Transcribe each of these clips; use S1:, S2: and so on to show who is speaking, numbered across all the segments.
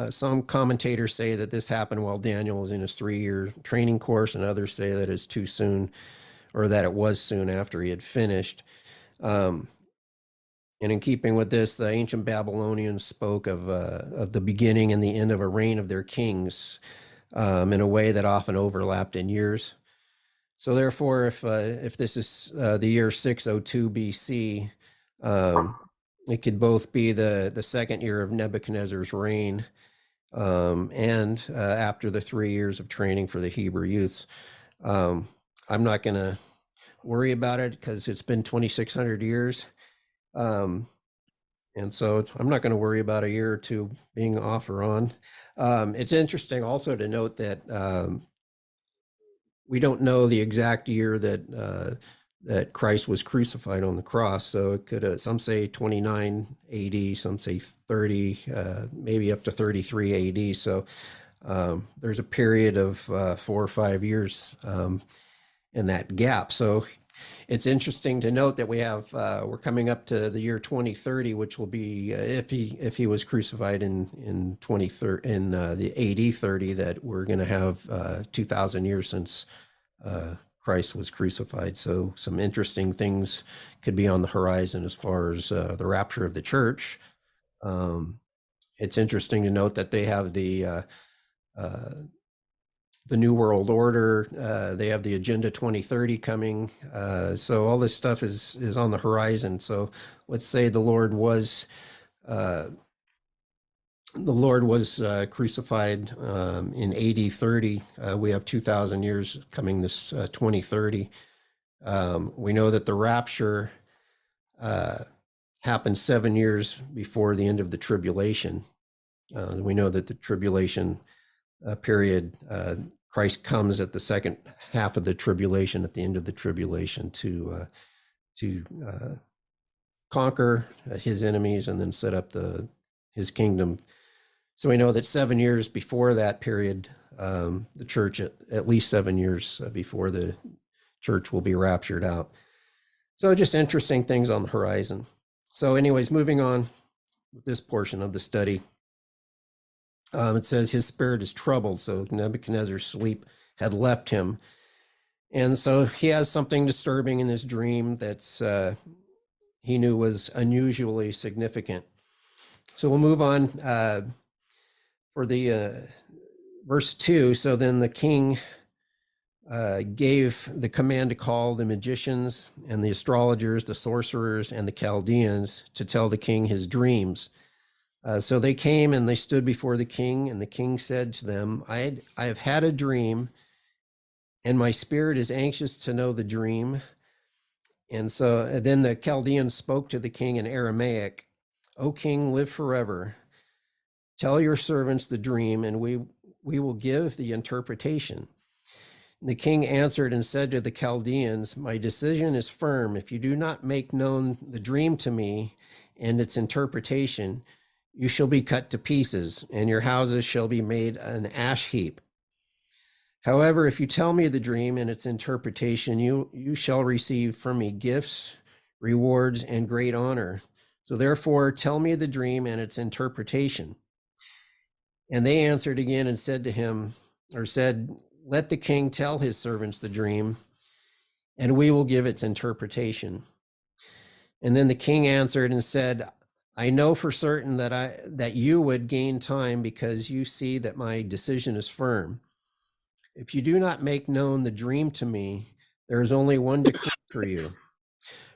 S1: Some commentators say that this happened while Daniel was in his 3-year training course, and others say that it's too soon, or that it was soon after he had finished. Um, and in keeping with this, the ancient Babylonians spoke of the beginning and the end of a reign of their kings in a way that often overlapped in years. So therefore, if this is the year 602 BC, um, it could both be the second year of Nebuchadnezzar's reign, and after the 3 years of training for the Hebrew youths. Um, I'm not going to worry about it because it's been 2,600 years. Um, and so I'm not going to worry about a year or two being off or on. It's interesting also to note that we don't know the exact year that Christ was crucified on the cross. So it could some say 29 AD, some say 30, maybe up to 33 AD. So there's a period of 4 or 5 years in that gap. So it's interesting to note that we're coming up to the year 2030, which will be if he was crucified in 2030 in the AD 30, that we're going to have 2,000 years since Christ was crucified. So some interesting things could be on the horizon as far as the rapture of the church. It's interesting to note that they have the New World Order. They have the Agenda 2030 coming. So all this stuff is on the horizon. So let's say the Lord was crucified in AD 30. We have 2,000 years coming this 2030. We know that the rapture happened 7 years before the end of the tribulation. We know that the tribulation period, Christ comes at the second half of the tribulation, at the end of the tribulation, to conquer his enemies and then set up his kingdom. So we know that 7 years before that period, the church, at least 7 years before the church will be raptured out. So just interesting things on the horizon. So anyways, moving on with this portion of the study. It says his spirit is troubled. So Nebuchadnezzar's sleep had left him. And so he has something disturbing in this dream that's he knew was unusually significant. So we'll move on for the verse 2. So then the king gave the command to call the magicians and the astrologers, the sorcerers, and the Chaldeans to tell the king his dreams. So they came and they stood before the king, and the king said to them, I have had a dream, and my spirit is anxious to know the dream. And so then the Chaldeans spoke to the king in Aramaic, O king, live forever. Tell your servants the dream, and we will give the interpretation. And the king answered and said to the Chaldeans, my decision is firm. If you do not make known the dream to me and its interpretation, you shall be cut to pieces, and your houses shall be made an ash heap. However, if you tell me the dream and its interpretation, you shall receive from me gifts, rewards, and great honor. So therefore, tell me the dream and its interpretation. And they answered again and said to him, or said, let the king tell his servants the dream, and we will give its interpretation. And then the king answered and said, I know for certain that you would gain time because you see that my decision is firm. If you do not make known the dream to me, there is only one decree for you.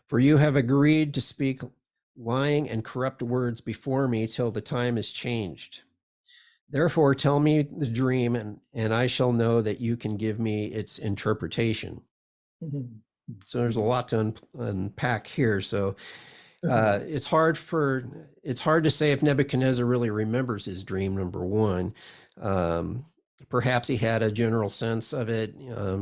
S1: For you have agreed to speak lying and corrupt words before me till the time is changed. Therefore, tell me the dream, and I shall know that you can give me its interpretation. So there's a lot to unpack here. So it's hard to say if Nebuchadnezzar really remembers his dream, number one. Perhaps he had a general sense of it.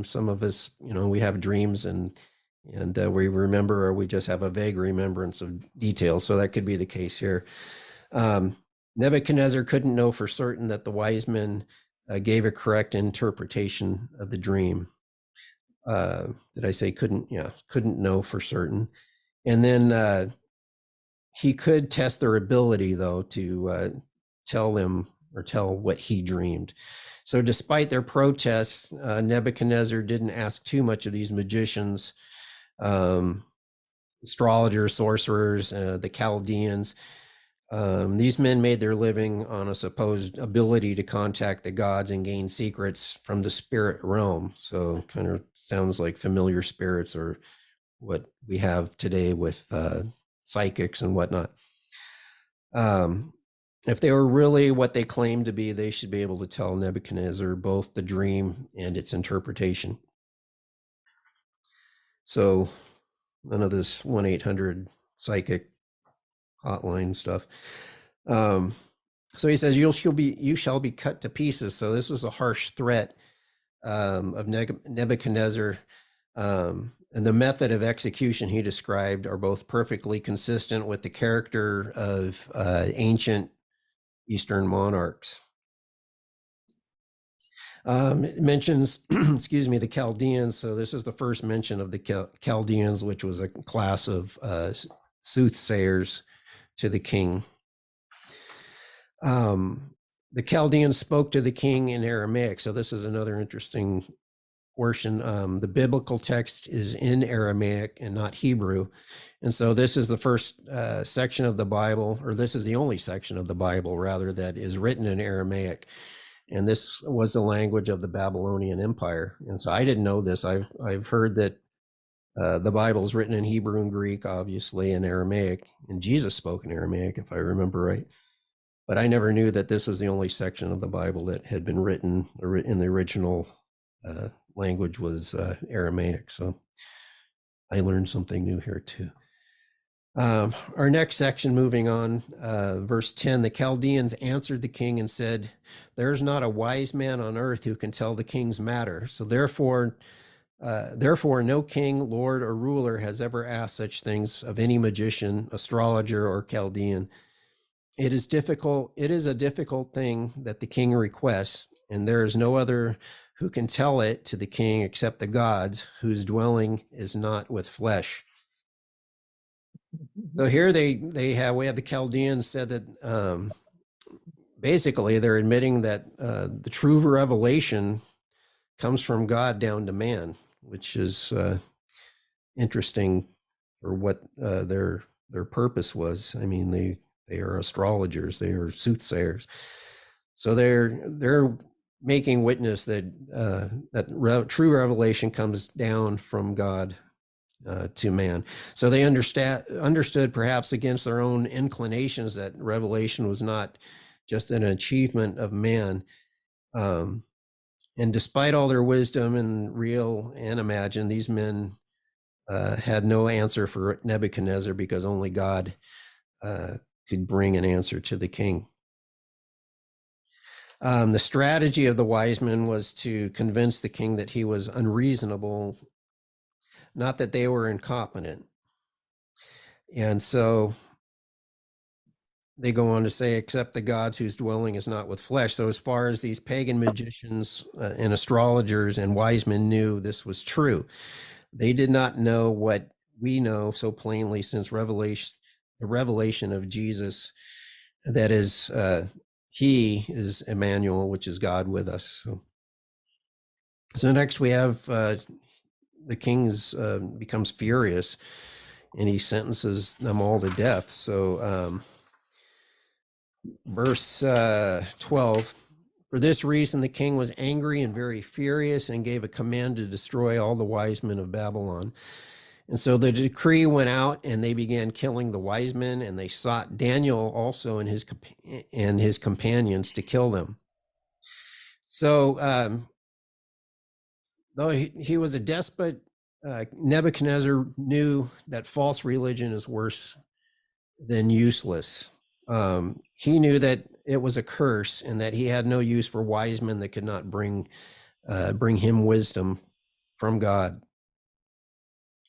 S1: Some of us, we have dreams and we remember, or we just have a vague remembrance of details. So that could be the case here. Nebuchadnezzar couldn't know for certain that the wise men gave a correct interpretation of the dream. Did I say couldn't? Yeah, couldn't know for certain. And then he could test their ability, though, to tell them or tell what he dreamed. So despite their protests, Nebuchadnezzar didn't ask too much of these magicians, astrologers, sorcerers, the Chaldeans. These men made their living on a supposed ability to contact the gods and gain secrets from the spirit realm. So kind of sounds like familiar spirits, or what we have today with psychics and whatnot. If they were really what they claimed to be, they should be able to tell Nebuchadnezzar both the dream and its interpretation. So none of this 1-800 psychic hotline stuff. So he says, you shall be cut to pieces. So this is a harsh threat of Nebuchadnezzar. And the method of execution he described are both perfectly consistent with the character of ancient Eastern monarchs. It mentions, excuse me, the Chaldeans. So this is the first mention of the Chaldeans, which was a class of soothsayers to the king. The Chaldeans spoke to the king in Aramaic. So this is another interesting portion. The biblical text is in Aramaic and not Hebrew. And so this is the first section of the Bible, or this is the only section of the Bible, rather, that is written in Aramaic. And this was the language of the Babylonian Empire. And so I didn't know this. I've heard that the Bible is written in Hebrew and Greek, obviously, and Aramaic. And Jesus spoke in Aramaic, if I remember right. But I never knew that this was the only section of the Bible that had been written in the original language was Aramaic. So I learned something new here too. Our next section, moving on, verse 10, the Chaldeans answered the king and said, there's not a wise man on earth who can tell the king's matter. So therefore, no king, lord, or ruler has ever asked such things of any magician, astrologer, or Chaldean. It is a difficult thing that the king requests, and there is no other who can tell it to the king except the gods, whose dwelling is not with flesh. So here we have the Chaldeans said that basically they're admitting that the true revelation comes from God down to man, which is interesting for what their purpose was. I mean, they are astrologers, they are soothsayers, so they're making witness that true revelation comes down from God to man. So they understood, perhaps against their own inclinations, that revelation was not just an achievement of man. And despite all their wisdom, and real and imagined, these men had no answer for Nebuchadnezzar, because only God could bring an answer to the king. The strategy of the wise men was to convince the king that he was unreasonable, not that they were incompetent. And so they go on to say, except the gods whose dwelling is not with flesh. So as far as these pagan magicians and astrologers and wise men knew, this was true. They did not know what we know so plainly, since the revelation of Jesus, that is, he is Emmanuel, which is God with us. So next we have the king becomes furious, and he sentences them all to death. So verse 12, for this reason the king was angry and very furious, and gave a command to destroy all the wise men of Babylon. And so the decree went out, and they began killing the wise men, and they sought Daniel also and his companions to kill them. So though he was a despot, Nebuchadnezzar knew that false religion is worse than useless. He knew that it was a curse, and that he had no use for wise men that could not bring him wisdom from God.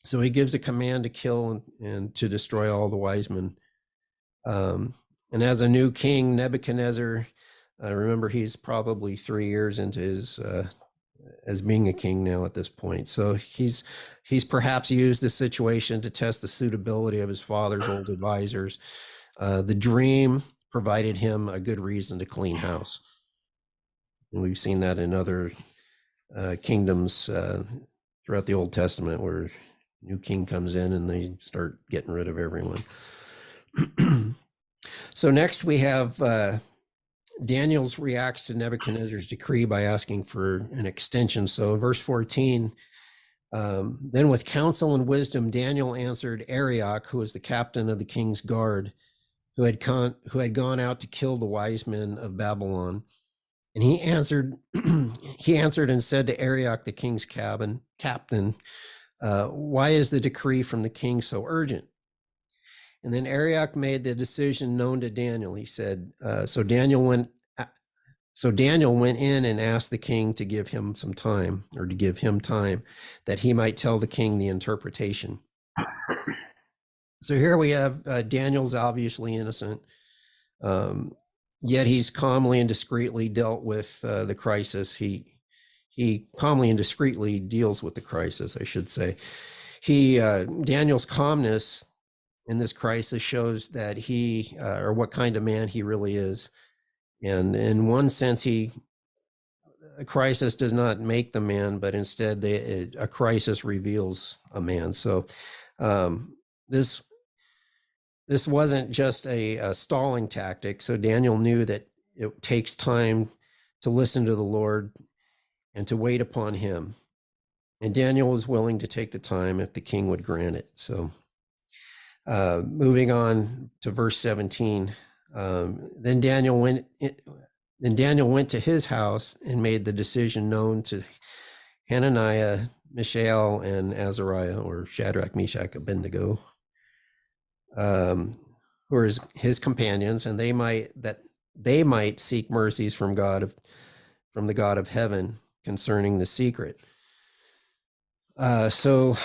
S1: So he gives a command to kill and to destroy all the wise men. And as a new king, Nebuchadnezzar, remember, he's probably 3 years into his as being a king now at this point. So he's perhaps used this situation to test the suitability of his father's old advisors. The dream provided him a good reason to clean house. And we've seen that in other kingdoms throughout the Old Testament, where new king comes in and they start getting rid of everyone. So next we have Daniel's reacts to Nebuchadnezzar's decree by asking for an extension. So verse 14, then with counsel and wisdom, Daniel answered Arioch, who was the captain of the king's guard, who had gone out to kill the wise men of Babylon. And he answered and said to Arioch, the king's captain, why is the decree from the king so urgent? And then Arioch made the decision known to Daniel. He said, so Daniel went in and asked the king to give him some time, or to give him time, that he might tell the king the interpretation. So here we have Daniel's obviously innocent, yet he's calmly and discreetly dealt with the crisis. He calmly and discreetly deals with the crisis, I should say. Daniel's calmness in this crisis shows that or what kind of man he really is. And in one sense, a crisis does not make the man, but instead a crisis reveals a man. So this wasn't just a stalling tactic. So Daniel knew that it takes time to listen to the Lord and to wait upon him. And Daniel was willing to take the time if the king would grant it. So moving on to verse 17, then Daniel went to his house and made the decision known to Hananiah, Mishael, and Azariah, or Shadrach, Meshach, Abednego, who are his companions, and they might seek mercies from the God of heaven concerning the secret. So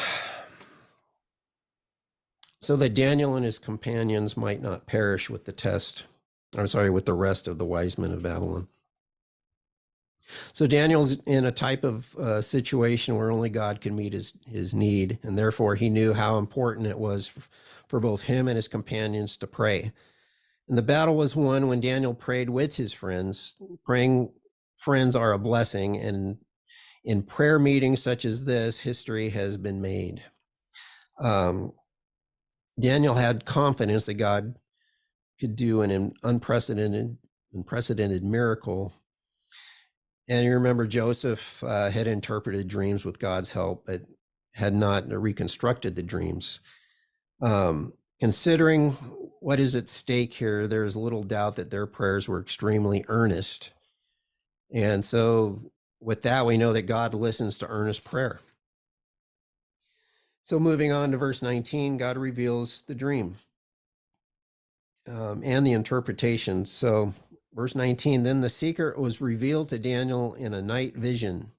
S1: that Daniel and his companions might not perish with with the rest of the wise men of Babylon. So Daniel's in a type of situation where only God can meet his need, and therefore he knew how important it was for both him and his companions to pray. And the battle was won when Daniel prayed with his friends. Praying friends are a blessing, and in prayer meetings such as this, history has been made. Daniel had confidence that God could do an unprecedented miracle. And you remember Joseph had interpreted dreams with God's help, but had not reconstructed the dreams. Considering what is at stake here, there is little doubt that their prayers were extremely earnest. And so with that, we know that God listens to earnest prayer. So moving on to verse 19, God reveals the dream and the interpretation. So verse 19, then the secret was revealed to Daniel in a night vision.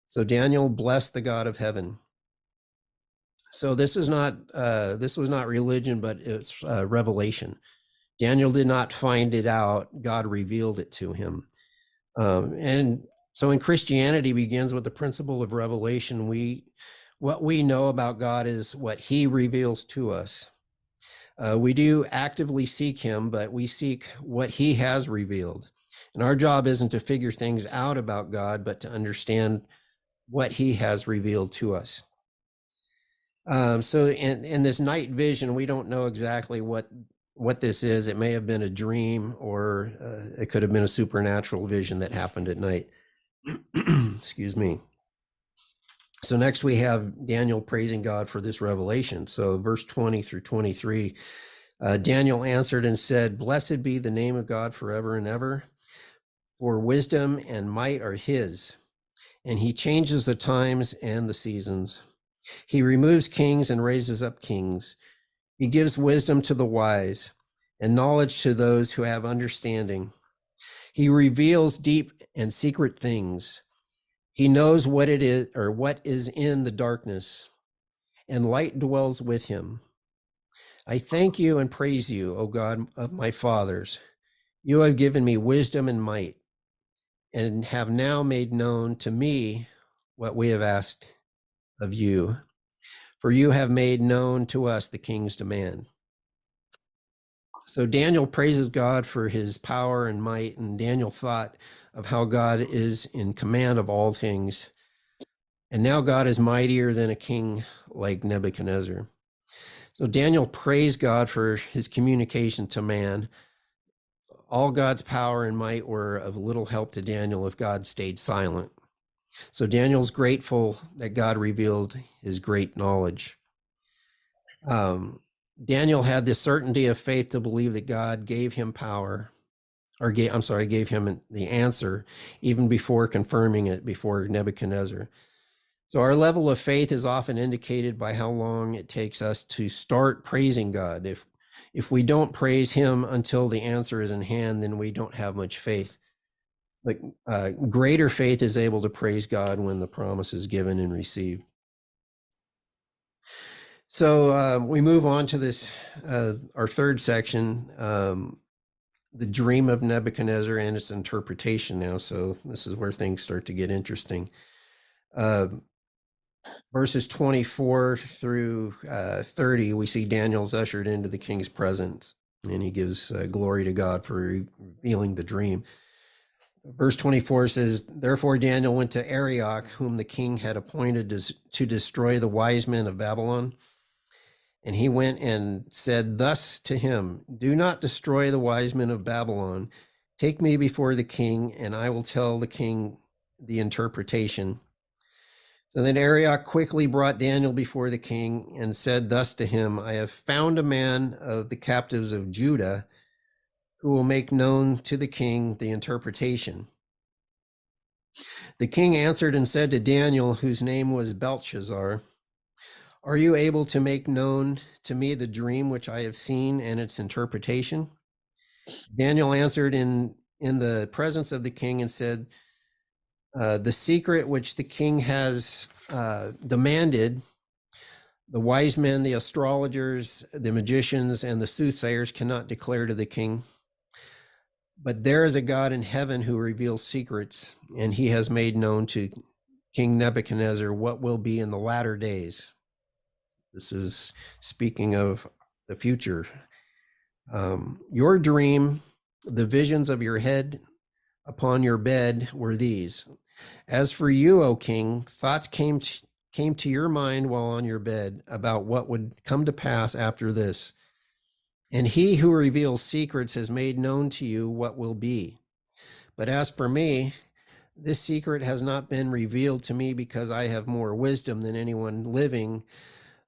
S1: So Daniel blessed the God of heaven. So this was not religion, but it's revelation. Daniel did not find it out. God revealed it to him. And so in Christianity begins with the principle of revelation. What we know about God is what he reveals to us. We do actively seek him, but we seek what he has revealed. And our job isn't to figure things out about God, but to understand what he has revealed to us. So in this night vision, we don't know exactly what this is. It may have been a dream, or it could have been a supernatural vision that happened at night. Excuse me. So next we have Daniel praising God for this revelation. So verse 20 through 23, Daniel answered and said, blessed be the name of God forever and ever, for wisdom and might are his, and he changes the times and the seasons. He removes kings and raises up kings. He gives wisdom to the wise and knowledge to those who have understanding. He reveals deep and secret things. He knows what it is, or what is in the darkness, and light dwells with him. I thank you and praise you, O God of my fathers. You have given me wisdom and might, and have now made known to me what we have asked of you. For you have made known to us the king's demand. So Daniel praises God for his power and might, and Daniel thought of how God is in command of all things. And now God is mightier than a king like Nebuchadnezzar. So Daniel praised God for his communication to man. All God's power and might were of little help to Daniel if God stayed silent. So Daniel's grateful that God revealed his great knowledge. Daniel had the certainty of faith to believe that God gave him power, or gave him the answer even before confirming it before Nebuchadnezzar. So our level of faith is often indicated by how long it takes us to start praising God. If we don't praise him until the answer is in hand, then we don't have much faith. But greater faith is able to praise God when the promise is given and received. So we move on to this, our third section, the dream of Nebuchadnezzar and its interpretation now. So this is where things start to get interesting. Verses 24 through 30, we see Daniel's ushered into the king's presence, and he gives glory to God for revealing the dream. Verse 24 says, "Therefore Daniel went to Arioch, whom the king had appointed to destroy the wise men of Babylon. And he went and said thus to him, do not destroy the wise men of Babylon. Take me before the king, and I will tell the king the interpretation." So then Arioch quickly brought Daniel before the king and said thus to him, "I have found a man of the captives of Judah who will make known to the king the interpretation." The king answered and said to Daniel, whose name was Belteshazzar, "Are you able to make known to me the dream which I have seen and its interpretation?" Daniel answered in the presence of the king and said, "The secret which the king has demanded, the wise men, the astrologers, the magicians, and the soothsayers cannot declare to the king. But there is a God in heaven who reveals secrets, and he has made known to King Nebuchadnezzar what will be in the latter days." This is speaking of the future. "Your dream, the visions of your head upon your bed were these. As for you, O king, thoughts came to your mind while on your bed about what would come to pass after this. And he who reveals secrets has made known to you what will be. But as for me, this secret has not been revealed to me because I have more wisdom than anyone living,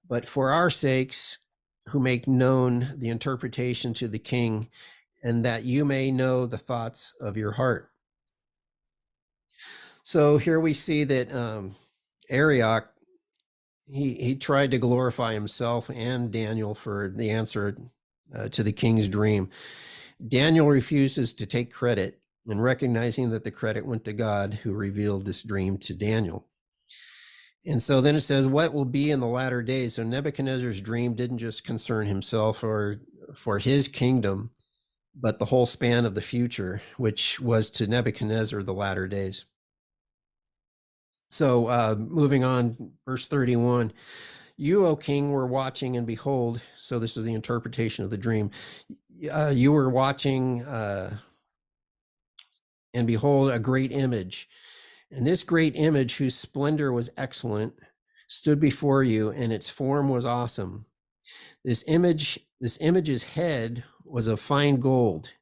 S1: but for our sakes who make known the interpretation to the king, and that you may know the thoughts of your heart." So here we see that Arioch, he tried to glorify himself and Daniel for the answer to the king's dream. Daniel refuses to take credit, and recognizing that the credit went to God, who revealed this dream to Daniel. And so then it says, what will be in the latter days? So Nebuchadnezzar's dream didn't just concern himself or for his kingdom, but the whole span of the future, which was to Nebuchadnezzar the latter days. So moving on, verse 31, "You, O king, were watching, and behold," so this is the interpretation of the dream. "You were watching, and behold, a great image. And this great image, whose splendor was excellent, stood before you, and its form was awesome. This image's head was of fine gold,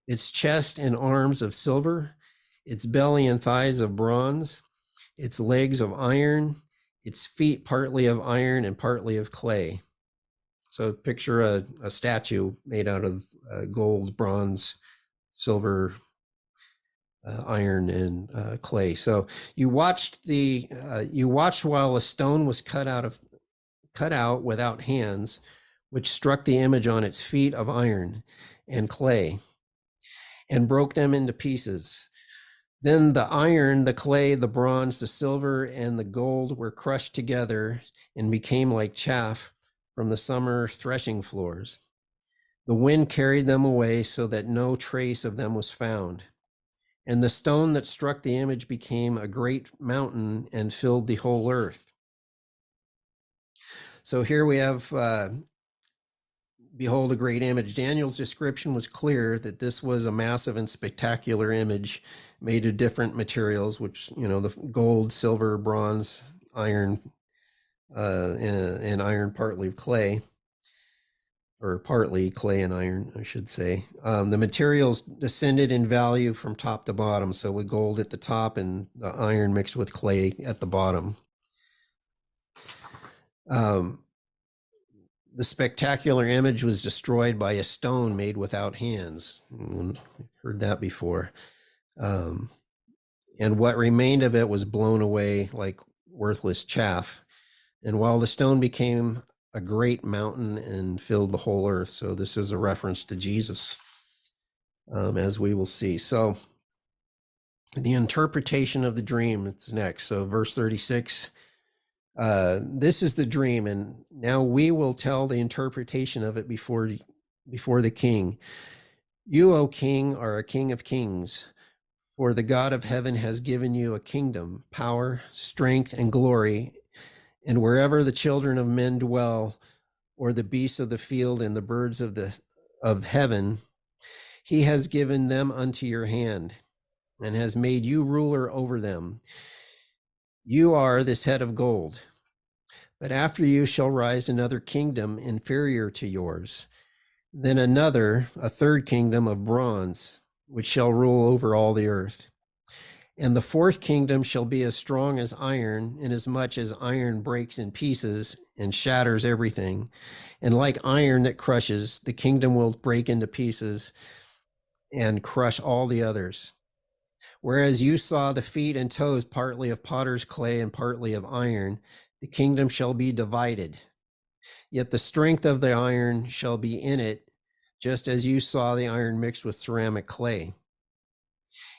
S1: its chest and arms of silver, its belly and thighs of bronze, its legs of iron, its feet partly of iron and partly of clay." So picture a statue made out of gold, bronze, silver, iron, and clay. So you watched while a stone was cut out without hands, which struck the image on its feet of iron and clay, and broke them into pieces. Then the iron, the clay, the bronze, the silver, and the gold were crushed together and became like chaff from the summer threshing floors. The wind carried them away so that no trace of them was found. And the stone that struck the image became a great mountain and filled the whole earth. So here we have behold a great image. Daniel's description was clear that this was a massive and spectacular image made of different materials, which, the gold, silver, bronze, iron, and iron, partly of clay, or partly clay and iron, I should say. The materials descended in value from top to bottom. So with gold at the top and the iron mixed with clay at the bottom. The spectacular image was destroyed by a stone made without hands. Heard that before. And what remained of it was blown away like worthless chaff. And while the stone became a great mountain and filled the whole earth. So this is a reference to Jesus, as we will see. So the interpretation of the dream, it's next. So verse 36, this is the dream, and now we will tell the interpretation of it before the king. You, O king, are a king of kings, for the God of heaven has given you a kingdom, power, strength, and glory. And wherever the children of men dwell, or the beasts of the field and the birds of heaven, he has given them unto your hand, and has made you ruler over them. You are this head of gold. But after you shall rise another kingdom inferior to yours, then another, a third kingdom of bronze, which shall rule over all the earth. And the fourth kingdom shall be as strong as iron, inasmuch as iron breaks in pieces and shatters everything. And like iron that crushes, the kingdom will break into pieces and crush all the others. Whereas you saw the feet and toes partly of potter's clay and partly of iron, the kingdom shall be divided. Yet the strength of the iron shall be in it, just as you saw the iron mixed with ceramic clay.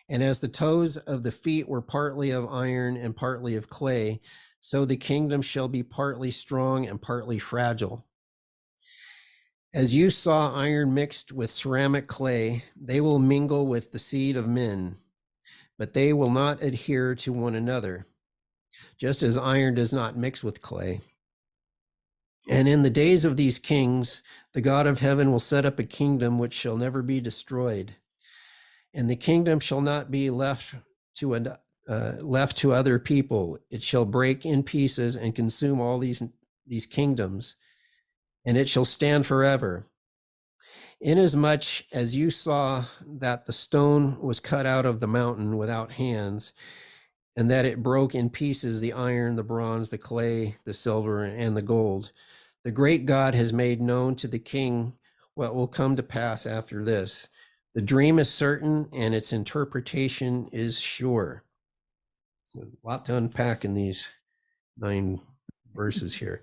S1: And as the toes of the feet were partly of iron and partly of clay, so the kingdom shall be partly strong and partly fragile. As you saw iron mixed with ceramic clay, they will mingle with the seed of men, but they will not adhere to one another, just as iron does not mix with clay. And in the days of these kings, the God of heaven will set up a kingdom which shall never be destroyed. And the kingdom shall not be left to other people. It shall break in pieces and consume all these kingdoms, and it shall stand forever. Inasmuch as you saw that the stone was cut out of the mountain without hands, and that it broke in pieces the iron, the bronze, the clay, the silver, and the gold, the great God has made known to the king what will come to pass after this. The dream is certain, and its interpretation is sure. So a lot to unpack in these 9 verses here.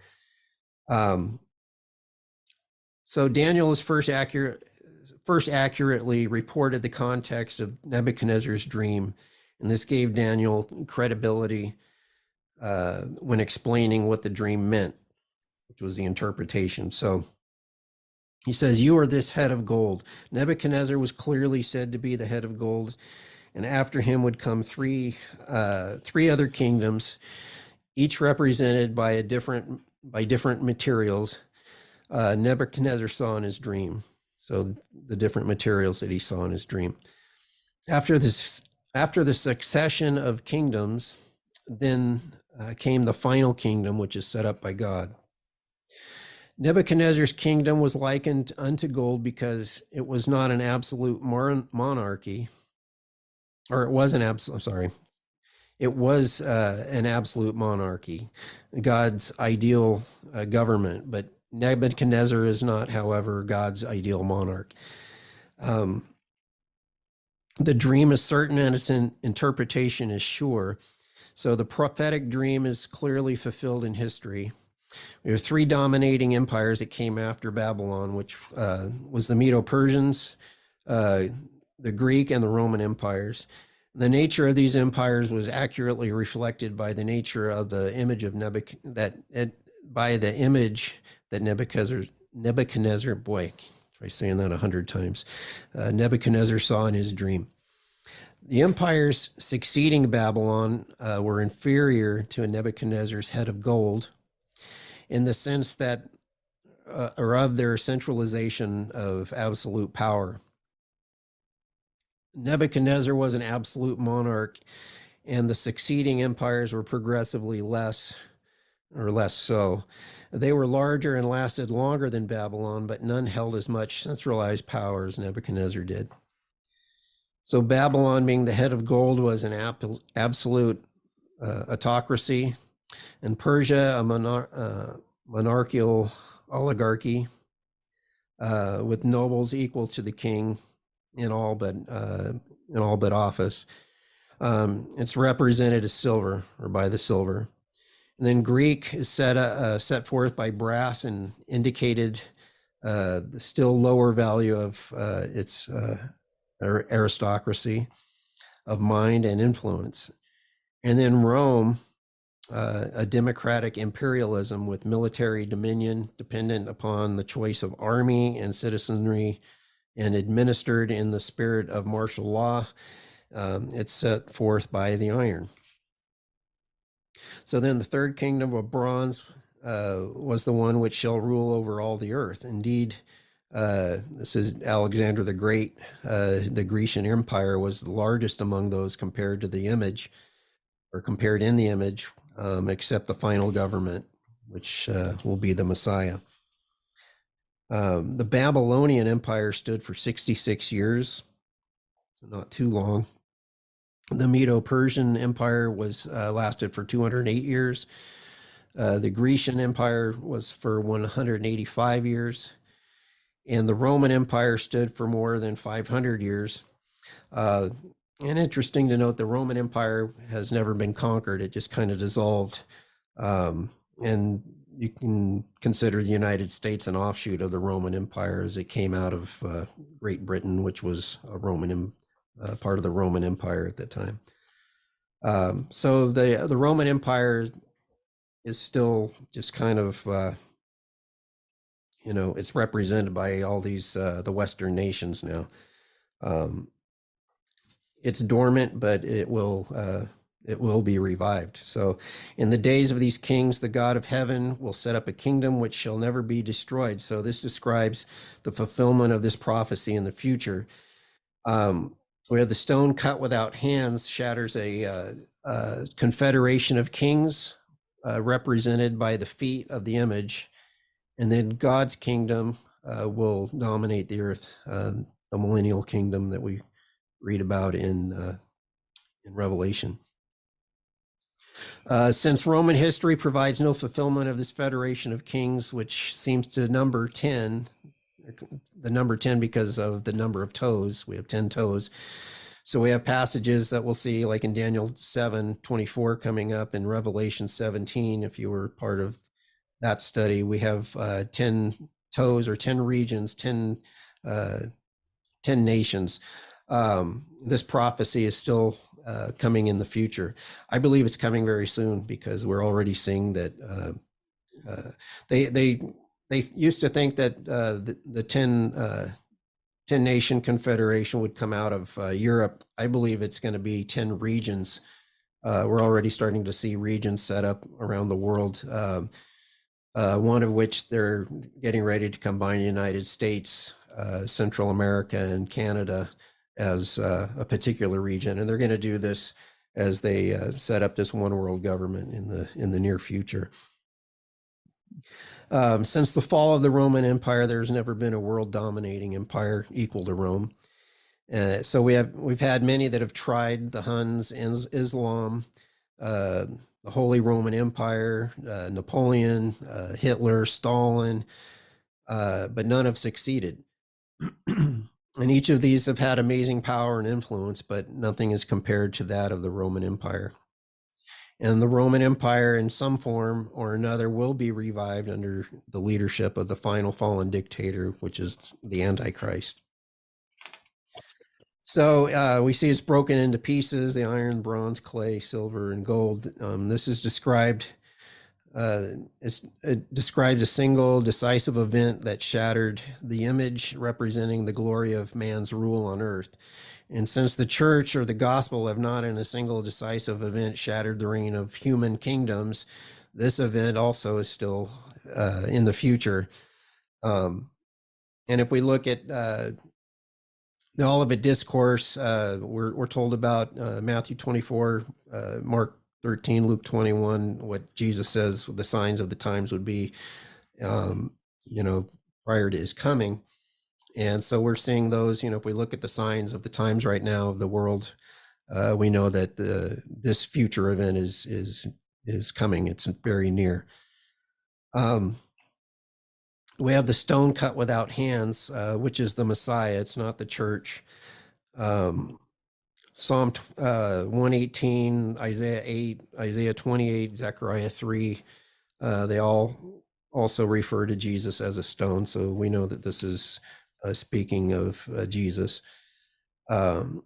S1: So Daniel is first accurately reported the context of Nebuchadnezzar's dream, and this gave Daniel credibility when explaining what the dream meant, which was the interpretation. So he says, you are this head of gold. Nebuchadnezzar was clearly said to be the head of gold, and after him would come three other kingdoms, each represented by different materials Nebuchadnezzar saw in his dream. So the different materials that he saw in his dream. After the succession of kingdoms, then came the final kingdom, which is set up by God. Nebuchadnezzar's kingdom was likened unto gold because it was not an absolute monarchy, or it was an absolute, it was an absolute monarchy, God's ideal government, but Nebuchadnezzar is not, however, God's ideal monarch. The dream is certain and its interpretation is sure. So the prophetic dream is clearly fulfilled in history. We have 3 dominating empires that came after Babylon, which was the Medo-Persians, the Greek, and the Roman empires. The nature of these empires was accurately reflected by the nature of the image of Nebuchadnezzar, boy, try saying that 100 times, Nebuchadnezzar saw in his dream. The empires succeeding Babylon were inferior to Nebuchadnezzar's head of gold, in the sense that or of their centralization of absolute power. Nebuchadnezzar was an absolute monarch, and the succeeding empires were progressively less or less so. They were larger and lasted longer than Babylon, but none held as much centralized power as Nebuchadnezzar did. So Babylon, being the head of gold, was an absolute autocracy, and Persia, a monarchical oligarchy with nobles equal to the king in all but office. It's represented as silver, or by the silver. And then Greek is set forth by brass and indicated the still lower value of its aristocracy of mind and influence. And then Rome, a democratic imperialism with military dominion dependent upon the choice of army and citizenry and administered in the spirit of martial law. It's set forth by the iron. So then the third kingdom of bronze was the one which shall rule over all the earth. Indeed, this is Alexander the Great. The Grecian Empire was the largest among those compared to the image, or compared in the image, except the final government, which will be the Messiah. The Babylonian Empire stood for 66 years, so not too long. The Medo-Persian Empire was lasted for 208 years. The Grecian Empire was for 185 years. And the Roman Empire stood for more than 500 years. And interesting to note, the Roman Empire has never been conquered. It just kind of dissolved. And you can consider the United States an offshoot of the Roman Empire, as it came out of Great Britain, which was a Roman part of the Roman Empire at that time. So the Roman Empire is still just kind of, it's represented by all these, the Western nations now. It's dormant, but it will be revived. So in the days of these kings, the God of heaven will set up a kingdom which shall never be destroyed. So this describes the fulfillment of this prophecy in the future. Where the stone cut without hands shatters a confederation of kings represented by the feet of the image. And then God's kingdom will dominate the earth, the millennial kingdom that we read about in Revelation. Since Roman history provides no fulfillment of this federation of kings, which seems to number 10, the number 10 because of the number of toes. We have 10 toes. So we have passages that we'll see, like in Daniel 7:24 coming up, in Revelation 17, if you were part of that study. We have 10 toes, or 10 regions, 10 nations. This prophecy is still coming in the future. I believe it's coming very soon, because we're already seeing that they used to think that the 10 nation confederation would come out of Europe. I believe it's going to be 10 regions. We're already starting to see regions set up around the world. One of which they're getting ready to combine the United States, Central America, and Canada as a particular region. And they're going to do this as they set up this one world government in the near future. Since the fall of the Roman Empire, there's never been a world dominating empire equal to Rome. So we've had many that have tried: the Huns, Islam, the Holy Roman Empire, Napoleon, Hitler, Stalin, but none have succeeded. And each of these have had amazing power and influence, but nothing is compared to that of the Roman Empire. And the Roman Empire, in some form or another, will be revived under the leadership of the final fallen dictator, which is the Antichrist. So we see it's broken into pieces: the iron, bronze, clay, silver, and gold. This is described. It describes a single decisive event that shattered the image representing the glory of man's rule on earth. And since the church or the gospel have not in a single decisive event shattered the reign of human kingdoms, this event also is still in the future. Um, and if we look at the Olivet Discourse, we're told about Matthew 24, Mark 13, Luke 21, what Jesus says the signs of the times would be, um, you know, prior to his coming. And so we're seeing those, if we look at the signs of the times right now of the world, we know that this future event is coming. It's very near. We have the stone cut without hands, which is the Messiah. It's not the church. Um, Psalm 118, Isaiah 8, Isaiah 28, Zechariah 3, they all also refer to Jesus as a stone. So we know that this is speaking of Jesus. Um,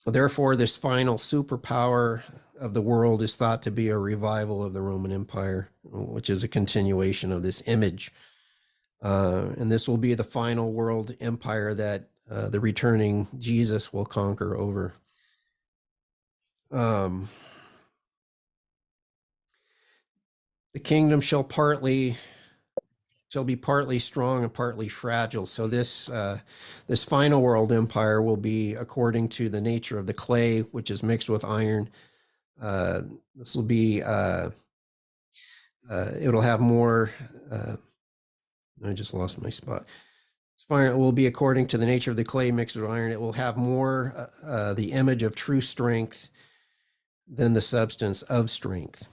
S1: Therefore, this final superpower of the world is thought to be a revival of the Roman Empire, which is a continuation of this image. And this will be the final world empire that the returning Jesus will conquer over. The kingdom shall be partly strong and partly fragile. So this final world empire will be according to the nature of the clay, which is mixed with iron. This will be it'll have more. I just lost my spot. It will be according to the nature of the clay mixed with iron. It will have more the image of true strength than the substance of strength.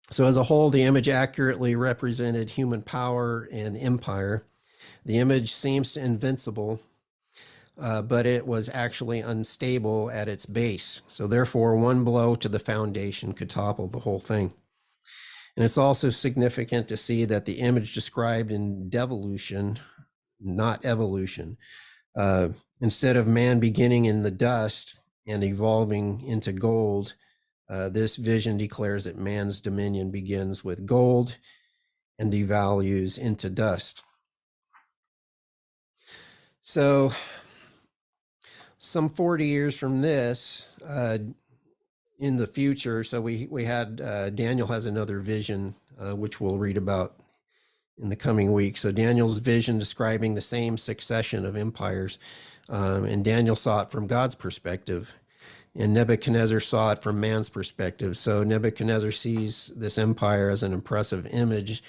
S1: So as a whole, the image accurately represented human power and empire. The image seems invincible, but it was actually unstable at its base. So therefore, one blow to the foundation could topple the whole thing. And it's also significant to see that the image described in devolution, not evolution, instead of man beginning in the dust and evolving into gold, this vision declares that man's dominion begins with gold and devalues into dust. So, some 40 years from this, in the future, so we had Daniel has another vision, which we'll read about in the coming weeks. So Daniel's vision describing the same succession of empires, and Daniel saw it from God's perspective, and Nebuchadnezzar saw it from man's perspective. So Nebuchadnezzar sees this empire as an impressive image,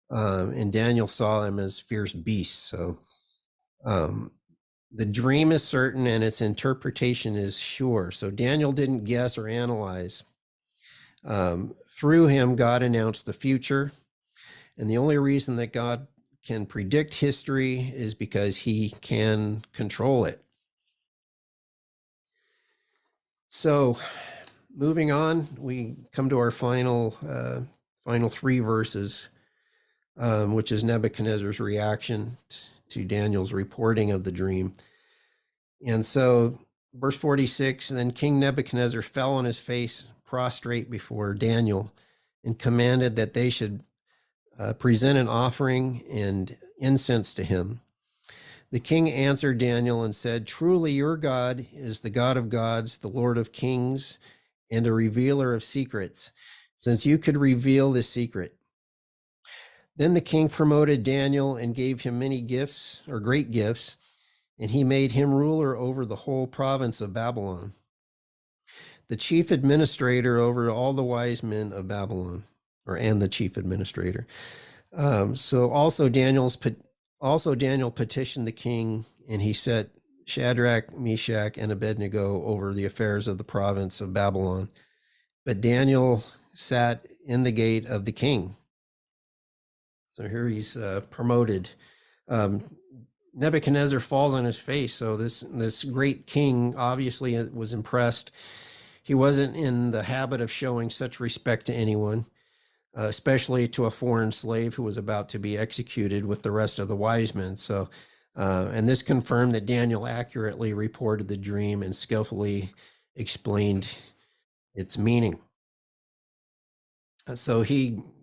S1: and Daniel saw them as fierce beasts. So the dream is certain and its interpretation is sure. So Daniel didn't guess or analyze. Through him, God announced the future. And the only reason that God can predict history is because he can control it. So moving on, we come to our final three verses, which is Nebuchadnezzar's reaction to Daniel's reporting of the dream. And so verse 46, then King Nebuchadnezzar fell on his face prostrate before Daniel and commanded that they should present an offering and incense to him. The king answered Daniel and said, truly your God is the God of gods, the Lord of kings, and a revealer of secrets, since you could reveal this secret. Then the king promoted Daniel and gave him many gifts, or great gifts, and he made him ruler over the whole province of Babylon, the chief administrator over all the wise men of Babylon, and the chief administrator. So also Daniel petitioned the king, and he set Shadrach, Meshach, and Abednego over the affairs of the province of Babylon. But Daniel sat in the gate of the king. So here he's promoted. Nebuchadnezzar falls on his face. So this great king obviously was impressed. He wasn't in the habit of showing such respect to anyone, especially to a foreign slave who was about to be executed with the rest of the wise men. So, and this confirmed that Daniel accurately reported the dream and skillfully explained its meaning. So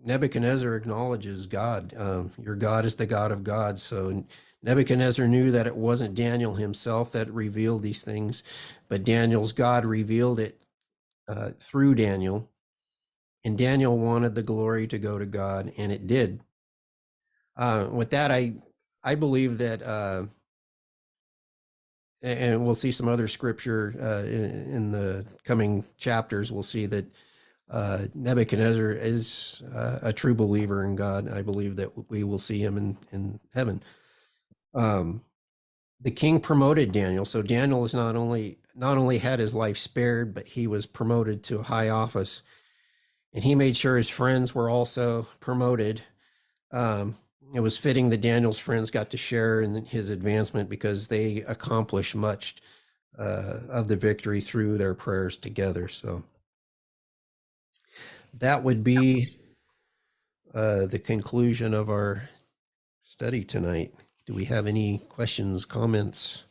S1: Nebuchadnezzar acknowledges God. Your God is the God of gods. So Nebuchadnezzar knew that it wasn't Daniel himself that revealed these things, but Daniel's God revealed it through Daniel. And Daniel wanted the glory to go to God, and it did. With that, I believe that, and we'll see some other scripture in the coming chapters. We'll see that Nebuchadnezzar is a true believer in God. I believe that we will see him in heaven. Um, the king promoted Daniel, so Daniel is not only had his life spared, but he was promoted to a high office, and he made sure his friends were also promoted. Um, it was fitting that Daniel's friends got to share in his advancement because they accomplished much of the victory through their prayers together. So that would be the conclusion of our study tonight. Do we have any questions, comments?